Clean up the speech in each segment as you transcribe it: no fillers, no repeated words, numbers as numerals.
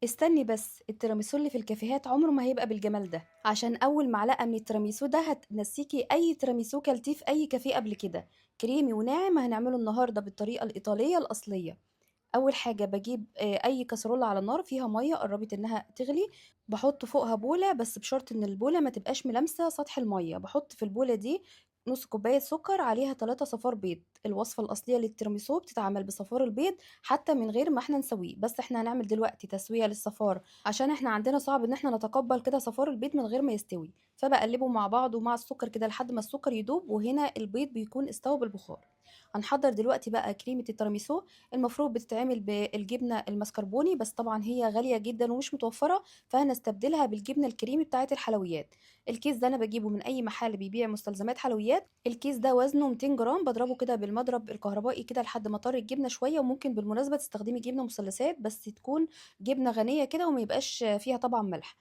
استني بس، التيراميسو اللي في الكافيهات عمره ما هيبقى بالجمال ده، عشان اول معلقه من التيراميسو ده هتنسيكي اي تيراميسو كلتيه في اي كافيه قبل كده. كريمي وناعم، هنعمله النهارده بالطريقه الايطاليه الاصليه. اول حاجه بجيب اي كسرولة على النار فيها ميه قربت انها تغلي. بحط فوقها بوله، بس بشرط ان البوله ما تبقاش ملامسه سطح الميه. بحط في البوله دي نص كوبايه سكر، عليها 3 صفار بيض. الوصفه الاصليه للتيراميسو بتتعمل بصفار البيض حتى من غير ما احنا نسويه، بس احنا هنعمل دلوقتي تسويه للصفار عشان احنا عندنا صعب ان احنا نتقبل كده صفار البيض من غير ما يستوي. فبقلبه مع بعض ومع السكر كده لحد ما السكر يدوب، وهنا البيض بيكون استوى بالبخار. هنحضر دلوقتي بقى كريمه التيراميسو. المفروض بتتعمل بالجبنة المسكربوني، بس طبعا هي غالية جدا ومش متوفرة، فهنستبدلها بالجبنة الكريمي بتاعة الحلويات. الكيس ده انا بجيبه من اي محل بيبيع مستلزمات حلويات. الكيس ده وزنه 200 جرام. بضربه كده بالمضرب الكهربائي كده لحد ما طري الجبنة شوية. وممكن بالمناسبة تستخدمي جبنة مثلثات، بس تكون جبنة غنية كده وما يبقاش فيها طبعا ملح.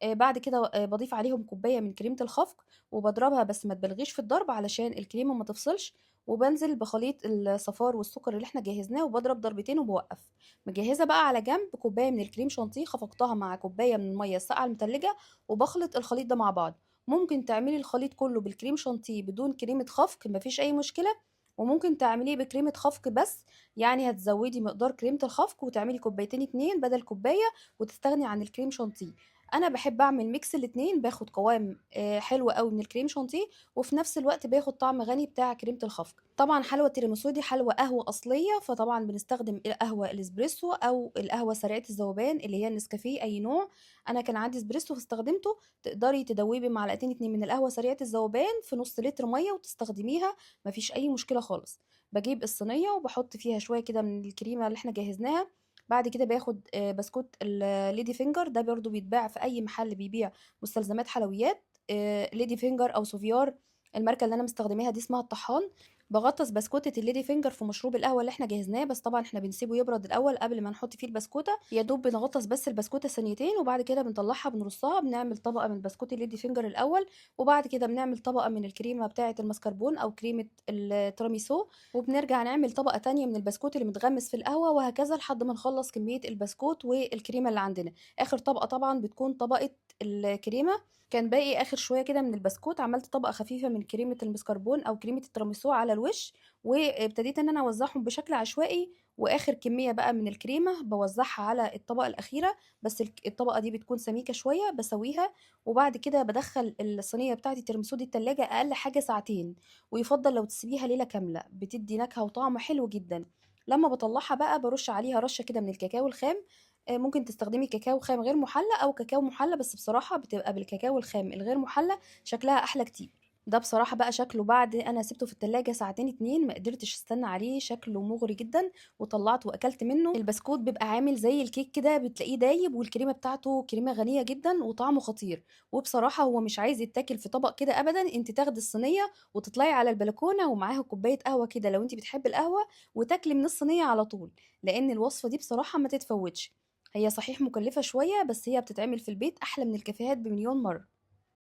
بعد كده بضيف عليهم كوباية من كريمة الخفق، وبضربها بس ما تبالغيش في الضرب علشان الكريمة ما تفصلش. وبنزل بخليط الصفار والسكر اللي احنا جهزناه وبضرب ضربتين وبوقف. مجهزه بقى على جنب كوبايه من الكريم شانتيه، خفقتها مع كوبايه من الميه الساقعه المتلجه، وبخلط الخليط ده مع بعض. ممكن تعملي الخليط كله بالكريم شانتيه بدون كريمه خفق، مفيش اي مشكله. وممكن تعمليه بكريمه خفق بس، يعني هتزودي مقدار كريمه الخفق وتعملي كوبايتين اتنين بدل كوبايه، وتستغني عن الكريم شانتيه. انا بحب اعمل ميكس الاتنين، باخد قوام حلو قوي من الكريم شانتيه، وفي نفس الوقت باخد طعم غني بتاع كريمة الخفق. طبعا حلوى التيراميسو دي حلوى قهوة أصلية، فطبعا بنستخدم القهوة الاسبريسو أو القهوة سريعة الذوبان اللي هي النسكافيه أي نوع. أنا كان عندي اسبريسو فاستخدمته. تقدري تدوبي معلقتين اتنين من القهوة سريعة الذوبان في نص لتر مية وتستخدميها، مفيش أي مشكلة خالص. بجيب الصينية وبحط فيها شوية كده من الكريمة اللي احنا جهزناها. بعد كده باخد بسكوت الليدي فينجر، ده برضو بيتباع في أي محل بيبيع مستلزمات حلويات. ليدي فينجر أو سوفيار، الماركة اللي أنا مستخدماها دي اسمها الطحان. باغطس بسكوتة الليدي فينجر في مشروب القهوة اللي احنا جهزناه، بس طبعا احنا بنسيبه يبرد الأول قبل ما نحط فيه البسكوتة. يا دوب بنغطس بس البسكوتة ثانيتين، وبعد كده بنطلعها بنرصها. بنعمل طبقة من بسكوت الليدي فينجر الأول، وبعد كده بنعمل طبقة من الكريمة بتاعة المسكربون أو كريمة التراميسو، وبنرجع نعمل طبقة تانية من البسكوت اللي متغمس في القهوة، وهكذا لحد ما نخلص كمية البسكوت والكريمة اللي عندنا. آخر طبقة طبعا بتكون طبقة الكريمة. كان باقي اخر شويه كده من البسكوت، عملت طبقه خفيفه من كريمه المسكربون او كريمه التيراميسو على الوش، وابتديت ان انا اوزعهم بشكل عشوائي. واخر كميه بقى من الكريمه بوزعها على الطبقه الاخيره، بس الطبقه دي بتكون سميكه شويه بسويها. وبعد كده بدخل الصينيه بتاعتي التيراميسو دي التلاجة اقل حاجه ساعتين، ويفضل لو تسيبيها ليله كامله، بتدي نكهه وطعم حلو جدا. لما بطلعها بقى برش عليها رشه كده من الكاكاو الخام. ممكن تستخدمي كاكاو خام غير محلى او كاكاو محلى، بس بصراحة بتبقى بالكاكاو الخام الغير محلى شكلها احلى كتير. ده بصراحة بقى شكله بعد انا سبته في التلاجة ساعتين اتنين، ما قدرتش استنى عليه، شكله مغري جدا. وطلعته واكلت منه. البسكوت بيبقى عامل زي الكيك كده، بتلاقيه دايب، والكريمة بتاعته كريمة غنية جدا وطعمه خطير. وبصراحة هو مش عايز يتاكل في طبق كده ابدا. انت تاخدي الصينية وتطلعي على البلكونة ومعاها كوباية قهوة كده لو انت بتحبي القهوة، وتاكلي من الصينية على طول. لان الوصفة دي بصراحة ما تتفوتش. هي صحيح مكلفة شوية، بس هي بتتعمل في البيت أحلى من الكافيهات بمليون مرة.